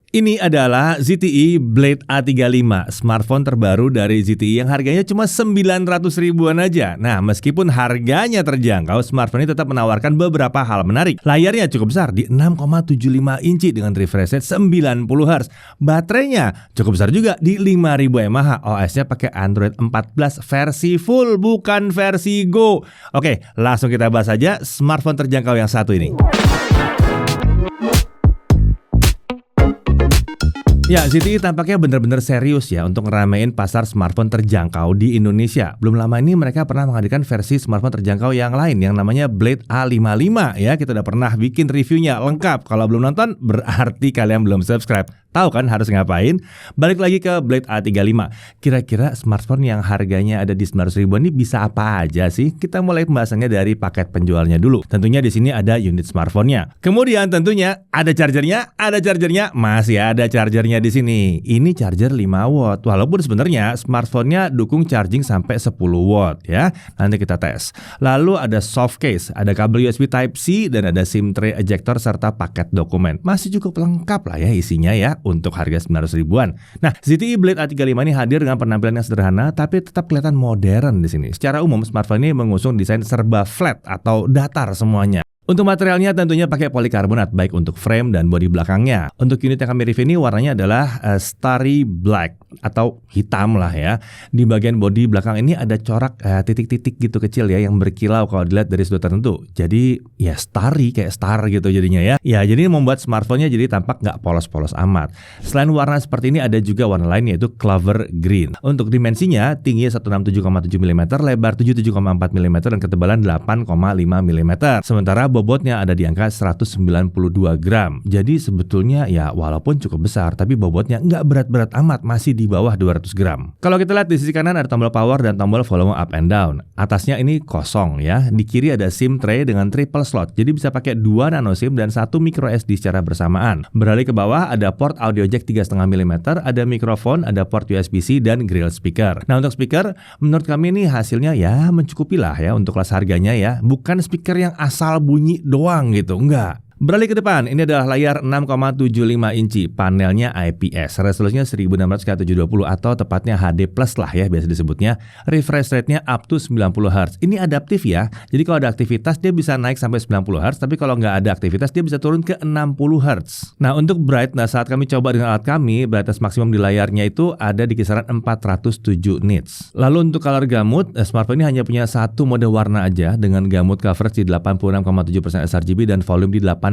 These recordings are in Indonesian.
Ini adalah ZTE Blade A35, smartphone terbaru dari ZTE yang harganya cuma 900 ribuan aja. Nah, meskipun harganya terjangkau, smartphone ini tetap menawarkan beberapa hal menarik. Layarnya cukup besar di 6,75 inci dengan refresh rate 90 Hz. Baterainya cukup besar juga di 5000 mAh. OS-nya pakai Android 14 versi full, bukan versi Go. Oke, langsung kita bahas aja smartphone terjangkau yang satu ini. Ya, ZTE tampaknya benar-benar serius ya untuk ngeramein pasar smartphone terjangkau di Indonesia. Belum lama ini mereka pernah menghadirkan versi smartphone terjangkau yang lain yang namanya Blade A55 ya. Kita udah pernah bikin reviewnya lengkap. Kalau belum nonton berarti kalian belum subscribe. Tahu kan harus ngapain? Balik lagi ke Blade A35. Kira-kira smartphone yang harganya ada di 900 ribuan ini bisa apa aja sih? Kita mulai pembahasannya dari paket penjualnya dulu. Tentunya di sini ada unit smartphone-nya. Kemudian tentunya ada chargernya, masih ada chargernya di sini. Ini charger 5 watt. Walaupun sebenarnya smartphone-nya dukung charging sampai 10 watt ya. Nanti kita tes. Lalu ada soft case, ada kabel USB Type-C dan ada SIM tray ejector serta paket dokumen. Masih cukup lengkap lah ya isinya ya untuk harga 900 ribuan. Nah, ZTE Blade A35 ini hadir dengan penampilan yang sederhana tapi tetap kelihatan modern di sini. Secara umum smartphone ini mengusung desain serba flat atau datar semuanya. Untuk materialnya tentunya pakai polikarbonat baik untuk frame dan bodi belakangnya. Untuk unit yang kami review ini warnanya adalah starry black atau hitam lah ya. Di bagian bodi belakang ini ada corak titik-titik gitu kecil ya yang berkilau kalau dilihat dari sudut tertentu. Jadi ya starry kayak star gitu jadinya ya. Ya jadi membuat smartphone-nya jadi tampak nggak polos-polos amat. Selain warna seperti ini ada juga warna lain yaitu clover green. Untuk dimensinya tingginya 167,7 mm, lebar 77,4 mm dan ketebalan 8,5 mm. Sementara bobotnya ada di angka 192 gram. Jadi sebetulnya ya walaupun cukup besar tapi bobotnya nggak berat-berat amat, masih di bawah 200 gram. Kalau kita lihat di sisi kanan ada tombol power dan tombol volume up and down. Atasnya ini kosong ya. Di kiri ada SIM tray dengan triple slot. Jadi bisa pakai 2 nano SIM dan 1 micro SD secara bersamaan. Beralih ke bawah ada port audio jack 3,5 mm, ada mikrofon, ada port USB-C dan grill speaker. Nah untuk speaker menurut kami ini hasilnya ya mencukupi lah ya untuk kelas harganya ya. Bukan speaker yang asal bunyi doang gitu, enggak. Beralih ke depan, ini adalah layar 6,75 inci, panelnya IPS, resolusinya 16x720 atau tepatnya HD Plus lah ya biasa disebutnya. Refresh rate-nya up to 90 Hz. Ini adaptif ya, jadi kalau ada aktivitas dia bisa naik sampai 90 Hz, tapi kalau nggak ada aktivitas dia bisa turun ke 60 Hz. Nah untuk brightness saat kami coba dengan alat kami, brightness maksimum di layarnya itu ada di kisaran 407 nits. Lalu untuk color gamut, smartphone ini hanya punya satu mode warna aja dengan gamut coverage di 86,7% sRGB dan volume di 89%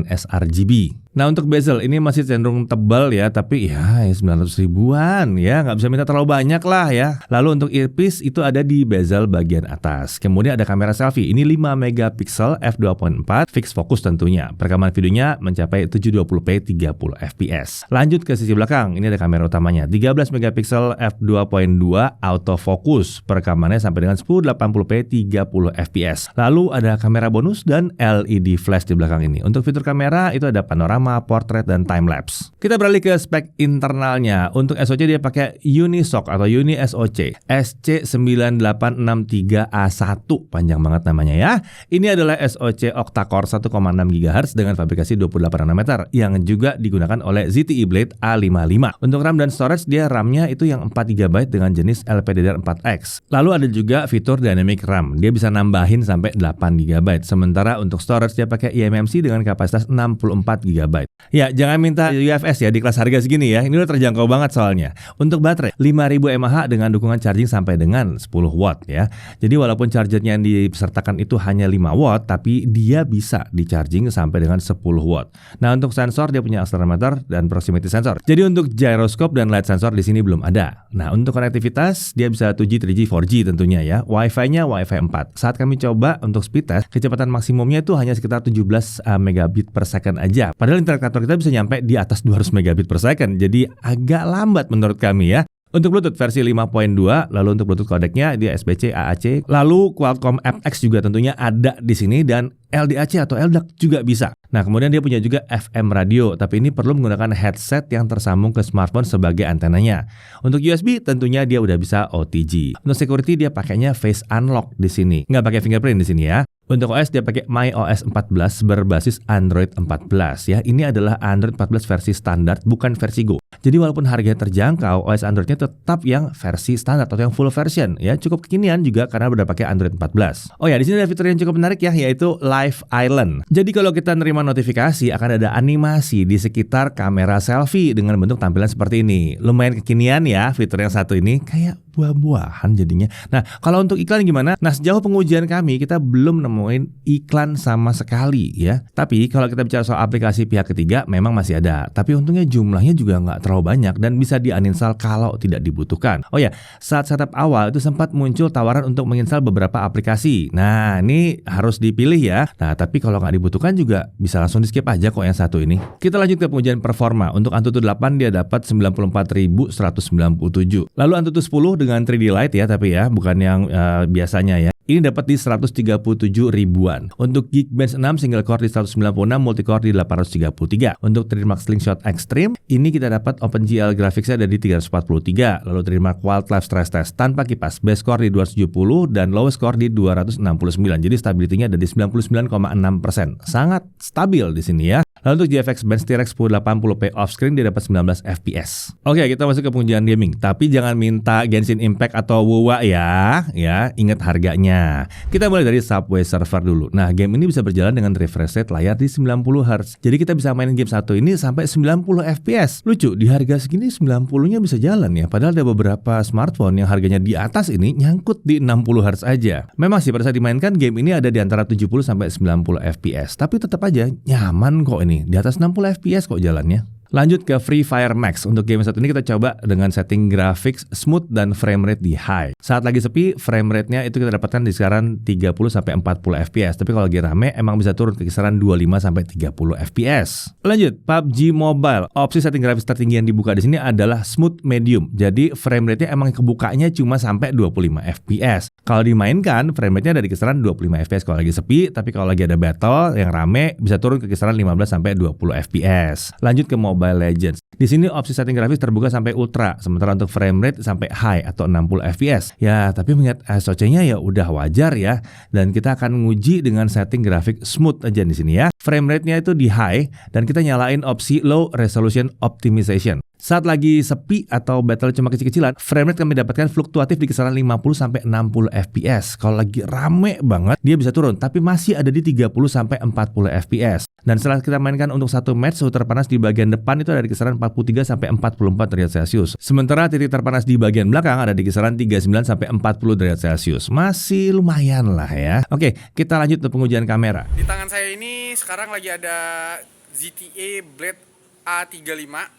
sRGB. Nah untuk bezel ini masih cenderung tebal ya, tapi ya 900 ribuan ya, nggak bisa minta terlalu banyak lah ya. Lalu untuk earpiece itu ada di bezel bagian atas. Kemudian ada kamera selfie, ini 5 megapiksel f2.4, fix fokus tentunya. Perekaman videonya mencapai 720p 30 fps. Lanjut ke sisi belakang, ini ada kamera utamanya, 13 megapiksel f2.2 autofocus. Perekamannya sampai dengan 1080p 30 fps. Lalu ada kamera bonus dan LED flash di belakang ini. Untuk fitur kamera itu ada panorama, portrait dan time lapse. Kita beralih ke spek internalnya. Untuk SoC dia pakai Unisoc atau Uni SoC SC9863A1, panjang banget namanya ya. Ini adalah SoC octa-core 1,6 GHz dengan fabrikasi 28 nanometer yang juga digunakan oleh ZTE Blade A55. Untuk RAM dan storage dia RAM-nya itu yang 4 GB dengan jenis LPDDR4X. Lalu ada juga fitur dynamic RAM. Dia bisa nambahin sampai 8 GB. Sementara untuk storage dia pakai eMMC dengan kapasitas 64 GB. Ya, jangan minta UFS ya di kelas harga segini ya. Ini udah terjangkau banget soalnya. Untuk baterai 5000 mAh dengan dukungan charging sampai dengan 10 watt ya. Jadi walaupun chargernya yang disertakan itu hanya 5 watt, tapi dia bisa di-charging sampai dengan 10 watt. Nah, untuk sensor dia punya accelerometer dan proximity sensor. Jadi untuk gyroscope dan light sensor di sini belum ada. Nah, untuk konektivitas dia bisa 2G, 3G, 4G tentunya ya. Wi-Fi-nya Wi-Fi 4. Saat kami coba untuk speed test, kecepatan maksimumnya itu hanya sekitar 17 megabit per second aja. Padahal internet kantor kita bisa nyampe di atas 200 megabit per second. Jadi agak lambat menurut kami ya. Untuk Bluetooth versi 5.2, lalu untuk Bluetooth codecnya dia SBC, AAC, lalu Qualcomm FX juga tentunya ada di sini dan LDAC atau LDAC juga bisa. Nah, kemudian dia punya juga FM radio, tapi ini perlu menggunakan headset yang tersambung ke smartphone sebagai antenanya. Untuk USB tentunya dia udah bisa OTG. Untuk security dia pakainya face unlock di sini, nggak pakai fingerprint di sini ya. Untuk OS dia pakai MyOS 14 berbasis Android 14 ya. Ini adalah Android 14 versi standar, bukan versi Go. Jadi walaupun harganya terjangkau, OS Androidnya tetap yang versi standar atau yang full version ya. Cukup kekinian juga karena udah pakai Android 14. Oh ya, di sini ada fitur yang cukup menarik ya, yaitu Live Island. Jadi kalau kita nerima notifikasi akan ada animasi di sekitar kamera selfie dengan bentuk tampilan seperti ini. Lumayan kekinian ya fitur yang satu ini, kayak buah-buahan jadinya. Nah, kalau untuk iklan gimana? Nah, sejauh pengujian kami, kita belum nemuin iklan sama sekali ya. Tapi kalau kita bicara soal aplikasi pihak ketiga, memang masih ada. Tapi untungnya jumlahnya juga nggak terlalu banyak dan bisa di-uninstall kalau tidak dibutuhkan. Oh ya, saat setup awal itu sempat muncul tawaran untuk menginstal beberapa aplikasi. Nah, ini harus dipilih ya. Nah, tapi kalau nggak dibutuhkan juga bisa langsung di-skip aja kok yang satu ini. Kita lanjut ke pengujian performa. Untuk Antutu 8 dia dapat 94.197. Lalu Antutu 10 dengan 3D Lite ya, tapi ya bukan yang biasanya ya. Ini dapat di 137 ribuan. Untuk Geekbench 6 single core di 196, multi-core di 833. Untuk 3D Mark Slingshot Extreme, ini kita dapat OpenGL graphics-nya ada di 343. Lalu 3D Mark Wildlife Stress Test tanpa kipas, base core di 270 dan lowest core di 269. Jadi stability-nya ada di 99,6%. Sangat stabil di sini ya. Lalu untuk GFX Bench T-Rex 1080p off-screen dia dapat 19 fps. Oke, kita masuk ke pengujian gaming. Tapi jangan minta Genshin Impact atau WoW ya. Ingat harganya. Kita mulai dari Subway Surfer dulu. Nah, game ini bisa berjalan dengan refresh rate layar di 90Hz. Jadi kita bisa mainin game satu ini sampai 90 fps. Lucu, di harga segini 90-nya bisa jalan ya. Padahal ada beberapa smartphone yang harganya di atas ini nyangkut di 60Hz aja. Memang sih pada saat dimainkan game ini ada di antara 70 sampai 90 fps. Tapi tetap aja nyaman kok ini. Di atas 60 fps kok jalannya. Lanjut ke Free Fire Max. Untuk game satu ini kita coba dengan setting graphics smooth dan frame rate di high. Saat lagi sepi, frame rate-nya itu kita dapatkan di kisaran 30 sampai 40 fps. Tapi kalau lagi rame emang bisa turun ke kisaran 25 sampai 30 fps. Lanjut, PUBG Mobile. Opsi setting grafis tertinggi yang dibuka di sini adalah smooth medium. Jadi frame rate-nya emang kebukanya cuma sampai 25 fps. Kalau dimainkan, frame rate-nya ada di kisaran 25 fps kalau lagi sepi, tapi kalau lagi ada battle yang rame bisa turun ke kisaran 15 sampai 20 fps. Lanjut ke Mobile Legends. Di sini opsi setting grafis terbuka sampai ultra, sementara untuk frame rate sampai high atau 60 fps. Ya, tapi mengingat SoC-nya ya udah wajar ya, dan kita akan nguji dengan setting grafik smooth aja di sini ya. Frame rate-nya itu di high dan kita nyalain opsi low resolution optimization. Saat lagi sepi atau battle cuma kecil-kecilan, frame rate kami dapatkan fluktuatif di kisaran 50 sampai 60 fps. Kalau lagi rame banget, dia bisa turun, tapi masih ada di 30 sampai 40 fps. Dan setelah kita mainkan untuk satu match, suhu terpanas di bagian depan itu ada di kisaran 43 sampai 44 derajat Celcius. Sementara titik terpanas di bagian belakang ada di kisaran 39 sampai 40 derajat Celcius. Masih lumayan lah ya. Oke, kita lanjut ke pengujian kamera. Di tangan saya ini sekarang lagi ada ZTE Blade A35.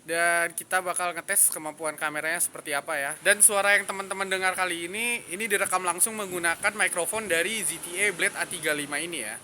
Dan kita bakal ngetes kemampuan kameranya seperti apa ya. Dan suara yang teman-teman dengar kali ini direkam langsung menggunakan mikrofon dari ZTE Blade A35 ini ya.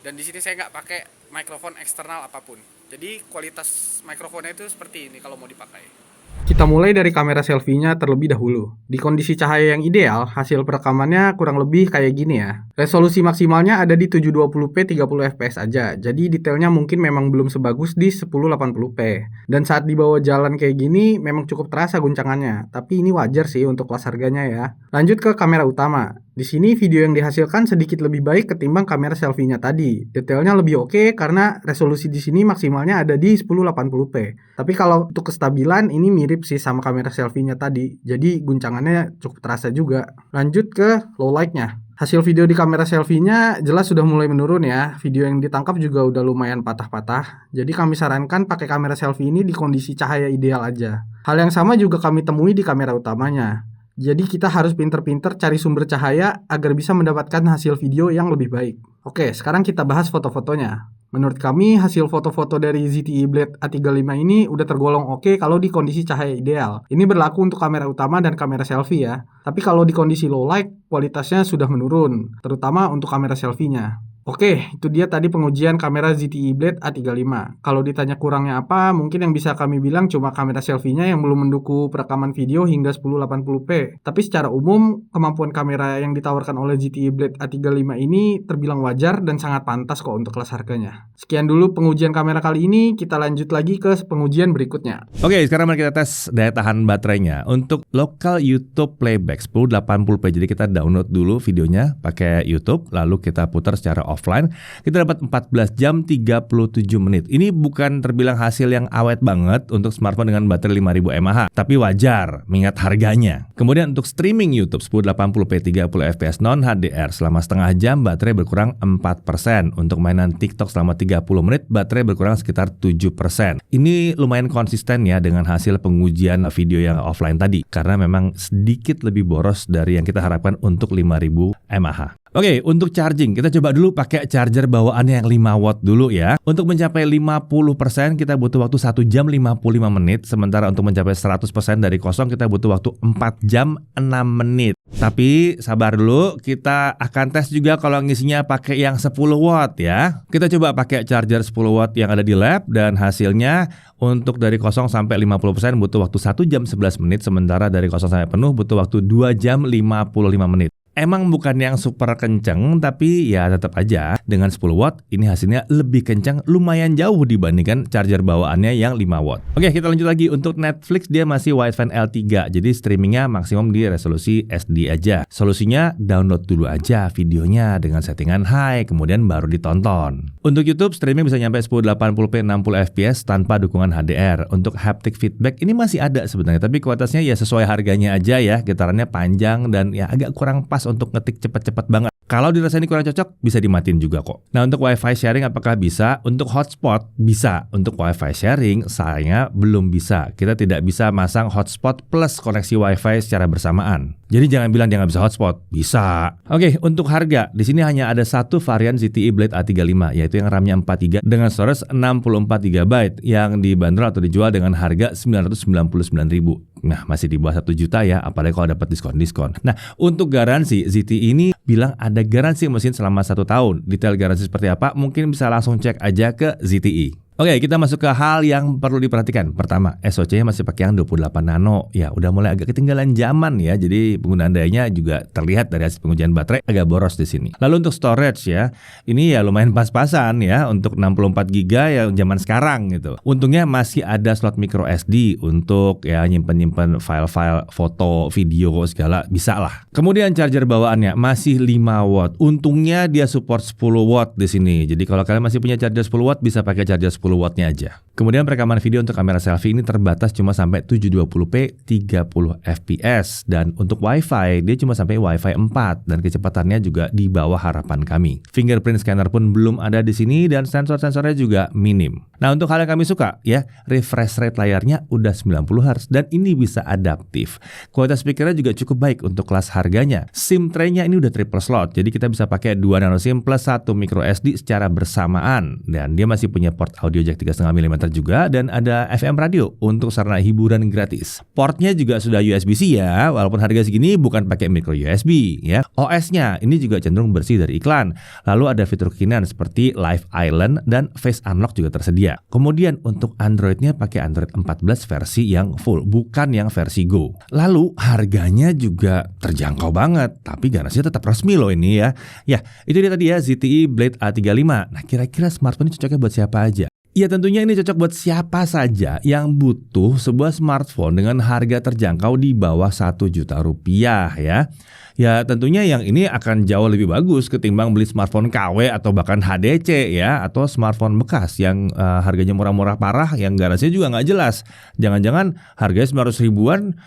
Dan di sini saya nggak pakai mikrofon eksternal apapun. Jadi kualitas mikrofonnya itu seperti ini kalau mau dipakai. Kita mulai dari kamera selfie-nya terlebih dahulu. Di kondisi cahaya yang ideal, hasil perekamannya kurang lebih kayak gini ya. Resolusi maksimalnya ada di 720p 30 fps aja. Jadi detailnya mungkin memang belum sebagus di 1080p. Dan saat dibawa jalan kayak gini memang cukup terasa guncangannya. Tapi ini wajar sih untuk kelas harganya ya. Lanjut ke kamera utama. Di sini video yang dihasilkan sedikit lebih baik ketimbang kamera selfie-nya tadi. Detailnya lebih oke karena resolusi di sini maksimalnya ada di 1080p. Tapi kalau untuk kestabilan ini mirip sih sama kamera selfie-nya tadi. Jadi guncangannya cukup terasa juga. Lanjut ke low light-nya. Hasil video di kamera selfie-nya jelas sudah mulai menurun ya. Video yang ditangkap juga udah lumayan patah-patah. Jadi kami sarankan pakai kamera selfie ini di kondisi cahaya ideal aja. Hal yang sama juga kami temui di kamera utamanya. Jadi kita harus pinter-pinter cari sumber cahaya agar bisa mendapatkan hasil video yang lebih baik. Oke, sekarang kita bahas foto-fotonya. Menurut kami hasil foto-foto dari ZTE Blade A35 ini udah tergolong oke kalau di kondisi cahaya ideal. Ini berlaku untuk kamera utama dan kamera selfie ya. Tapi kalau di kondisi low light, kualitasnya sudah menurun, terutama untuk kamera selfie-nya. Oke, itu dia tadi pengujian kamera ZTE Blade A35. Kalau ditanya kurangnya apa, mungkin yang bisa kami bilang cuma kamera selfie-nya yang belum mendukung perekaman video hingga 1080p. Tapi secara umum, kemampuan kamera yang ditawarkan oleh ZTE Blade A35 ini terbilang wajar dan sangat pantas kok untuk kelas harganya. Sekian dulu pengujian kamera kali ini, kita lanjut lagi ke pengujian berikutnya. Oke, sekarang mari kita tes daya tahan baterainya. Untuk local YouTube playback 1080p, jadi kita download dulu videonya pakai YouTube, lalu kita putar secara offline, kita dapat 14 jam 37 menit. Ini bukan terbilang hasil yang awet banget untuk smartphone dengan baterai 5000 mAh, tapi wajar mengingat harganya. Kemudian untuk streaming YouTube 1080p 30 fps non HDR selama setengah jam, baterai berkurang 4%. Untuk mainan TikTok selama 30 menit, baterai berkurang sekitar 7%. Ini lumayan konsisten ya dengan hasil pengujian video yang offline tadi, karena memang sedikit lebih boros dari yang kita harapkan untuk 5000 mAh. Oke, untuk charging, kita coba dulu pakai charger bawaannya yang 5 watt dulu ya. Untuk mencapai 50% kita butuh waktu 1 jam 55 menit. Sementara untuk mencapai 100% dari kosong kita butuh waktu 4 jam 6 menit. Tapi sabar dulu, kita akan tes juga kalau ngisinya pakai yang 10 watt ya. Kita coba pakai charger 10 watt yang ada di lab, dan hasilnya untuk dari kosong sampai 50% butuh waktu 1 jam 11 menit. Sementara dari kosong sampai penuh butuh waktu 2 jam 55 menit. Emang bukan yang super kenceng, tapi ya tetap aja dengan 10 watt ini hasilnya lebih kencang, lumayan jauh dibandingkan charger bawaannya yang 5 watt. Oke, kita lanjut lagi. Untuk Netflix dia masih wideband L3, jadi streamingnya maksimum di resolusi SD aja. Solusinya download dulu aja videonya dengan settingan high, kemudian baru ditonton. Untuk YouTube streaming bisa nyampe 1080p 60 fps tanpa dukungan HDR. Untuk haptic feedback ini masih ada sebenarnya, tapi kualitasnya ya sesuai harganya aja ya. Getarannya panjang dan ya agak kurang pas untuk ngetik cepat-cepat banget. Kalau dirasa ini kurang cocok, bisa dimatiin juga kok. Nah, untuk WiFi sharing apakah bisa? Untuk hotspot bisa. Untuk WiFi sharing sayangnya belum bisa. Kita tidak bisa masang hotspot plus koneksi WiFi secara bersamaan. Jadi jangan bilang dia nggak bisa hotspot. Bisa. Oke, untuk harga, di sini hanya ada satu varian ZTE Blade A35, yaitu yang RAM-nya 4GB dengan storage 64GB yang dibanderol atau dijual dengan harga 999.000. Nah, masih di bawah 1 juta ya, apalagi kalau dapat diskon-diskon. Nah, untuk garansi, ZTE ini bilang ada garansi mesin selama 1 tahun. Detail garansi seperti apa, mungkin bisa langsung cek aja ke ZTE. Oke, kita masuk ke hal yang perlu diperhatikan. Pertama, SoC-nya masih pakai yang 28 nano. Ya, udah mulai agak ketinggalan zaman ya. Jadi penggunaan dayanya juga terlihat dari hasil pengujian baterai agak boros di sini. Lalu untuk storage ya, ini ya lumayan pas-pasan ya untuk 64GB yang zaman sekarang gitu. Untungnya masih ada slot micro SD untuk ya nyimpen-nyimpen file-file foto, video segala bisa lah. Kemudian charger bawaannya masih 5 watt. Untungnya dia support 10 watt di sini. Jadi kalau kalian masih punya charger 10 watt bisa pakai charger 10 wattnya aja. Kemudian perekaman video untuk kamera selfie ini terbatas cuma sampai 720p 30 fps, dan untuk WiFi dia cuma sampai WiFi 4 dan kecepatannya juga di bawah harapan kami. Fingerprint scanner pun belum ada di sini dan sensor-sensornya juga minim. Nah, untuk hal yang kami suka ya, refresh rate layarnya udah 90Hz dan ini bisa adaptif. Kualitas speakernya juga cukup baik untuk kelas harganya. SIM tray-nya ini udah triple slot, jadi kita bisa pakai 2 nano SIM plus 1 micro SD secara bersamaan, dan dia masih punya port audio jack 3,5 mm juga, dan ada FM radio untuk sarana hiburan gratis. Portnya juga sudah USB-C ya, walaupun harga segini bukan pakai micro USB ya. OS-nya ini juga cenderung bersih dari iklan. Lalu ada fitur kekinian seperti Live Island dan Face Unlock juga tersedia. Kemudian untuk Android-nya pakai Android 14 versi yang full, bukan yang versi Go. Lalu harganya juga terjangkau banget, tapi garansinya tetap resmi loh ini ya. Ya, itu dia tadi ya ZTE Blade A35. Nah, kira-kira smartphone ini cocoknya buat siapa aja? Ya tentunya ini cocok buat siapa saja yang butuh sebuah smartphone dengan harga terjangkau di bawah 1 juta rupiah ya. Ya tentunya yang ini akan jauh lebih bagus ketimbang beli smartphone KW atau bahkan HDC ya, atau smartphone bekas yang harganya murah-murah parah yang garansinya juga nggak jelas. Jangan-jangan harganya 900 ribuan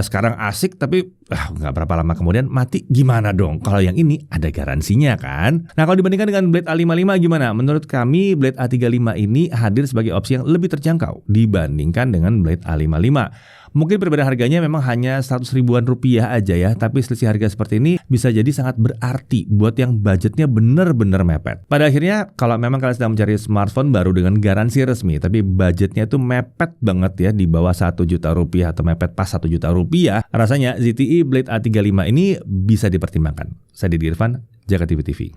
sekarang asik tapi nggak berapa lama kemudian mati, gimana dong? Kalau yang ini ada garansinya kan. Nah, kalau dibandingkan dengan Blade A55 gimana? Menurut kami Blade A35 ini hadir sebagai opsi yang lebih terjangkau dibandingkan dengan Blade A55. Mungkin perbedaan harganya memang hanya 100 ribuan rupiah aja ya, tapi selisih harga seperti ini bisa jadi sangat berarti buat yang budgetnya bener-bener mepet. Pada akhirnya kalau memang kalian sedang mencari smartphone baru dengan garansi resmi, tapi budgetnya itu mepet banget ya, di bawah 1 juta rupiah atau mepet pas 1 juta rupiah, rasanya ZTE Blade A35 ini bisa dipertimbangkan. Saya Didi Irfan, Jakarta TV.